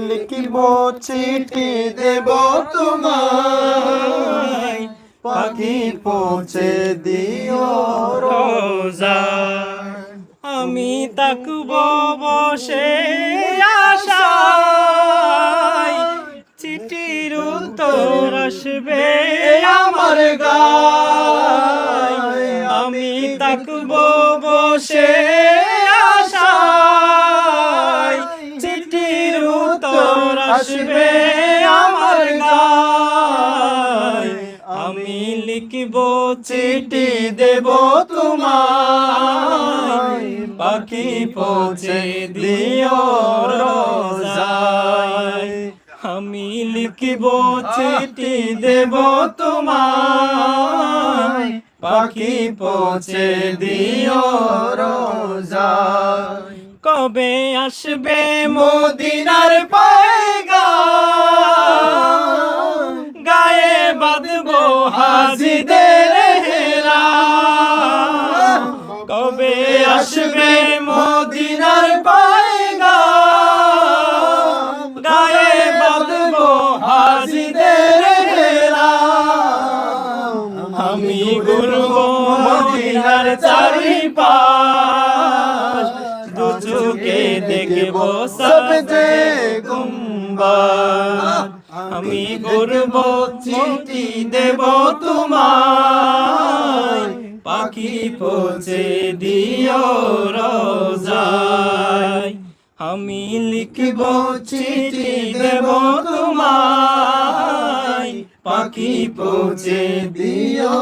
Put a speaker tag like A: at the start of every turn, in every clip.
A: লিখিব চিঠি দেব তোমায়, পাখি পৌঁছে দিও রোজায়।
B: আমি তাকব বসে আশায়, চিঠির উত্তর আসবে আমার গায়। আমি তাকব বসে আশায়, চিঠির উত্তর আসবে আমার গায়। আমি লিখব চিঠি দেব তোমায়, পাখি পৌঁছে দিও রোজায়। আমি লিখব চিঠি দেব তোমায়, পাখি পৌঁছে দিও রোজায়। কবে আসবে মদিনার পয়গাম, গায়ে বাঁধবো হাজিদের হেরাম। কবে আসবে মদিনার পয়গাম, গায়ে বাঁধবো হাজিদের হেরাম। আমি ঘুরবো মদিনার চারিপাশ, দু চোখে দেখবো সবজে গুম্বাদ। আমি ঘুরবো চিঠি দেব তোমায়, পাখি পৌঁছে দিও রোজায়। আমি লিখব চিঠি দেব তোমায়, পাখি পৌঁছে দিও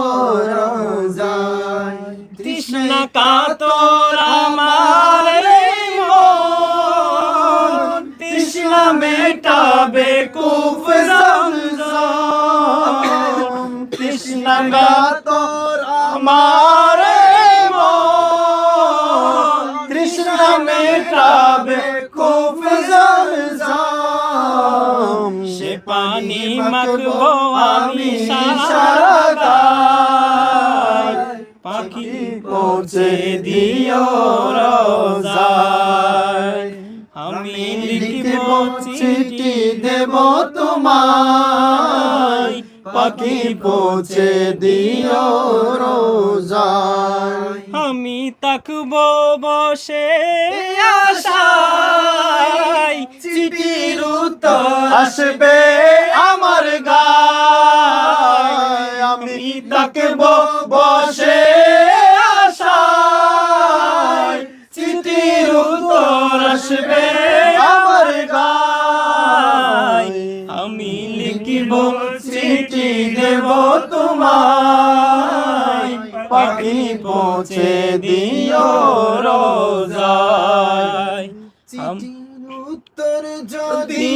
B: রোজায়। তৃষ্ণা কাতর আমার এই মন, তৃষ্ণা মেটাবে কূপ জমজম। তৃষ্ণা কাতর আমার এই মন, তৃষ্ণা মেটাবে কূপ জমজম। সে পানি মাখবো আমি সারা গায়, পাখি পৌঁছে দিও রোজায়। আমি লিখব চিঠি দেব তোমায়, পাখি পৌঁছে দিও রোজায়। আমি তাকব বসে আশায়, চিঠির উত্তর আসবে আমার গায়। আমি তাকব বসে আশায়, চিঠির উত্তর আসবে আমার গায়। আমি লিখিব চিঠি দেব তোমায়, পাখি পৌঁছে দিও রোজায়। চিঠির উত্তর যদি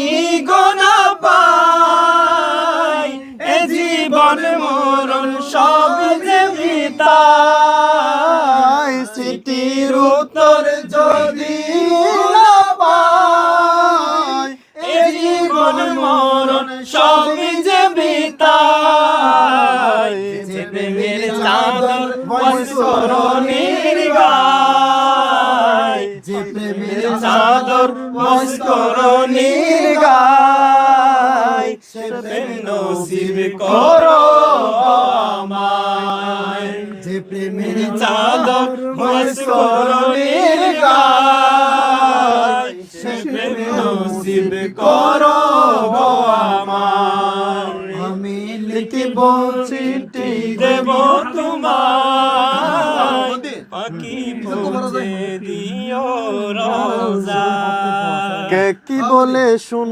B: গোনা পাই, এ জীবন মরণ সব যে বিতাই। চিঠির উত্তর যদি না পাই, এ জীবন মরণ সব যে বিতাই। যে প্রেমের চাদর মস্করণীর গায়, যে প্রেমের চাদর মস্করণীর গায়। সে প্রেম নসিব করো আমায়, যে প্রেমের চাদর মস্করণীর গায়। সে প্রেম নসিব করো আমায়। আমি লিখিব চিঠি দেব তোমায়, পাখি পৌঁছে দিও রোজায়।
A: কে কি বলে শুন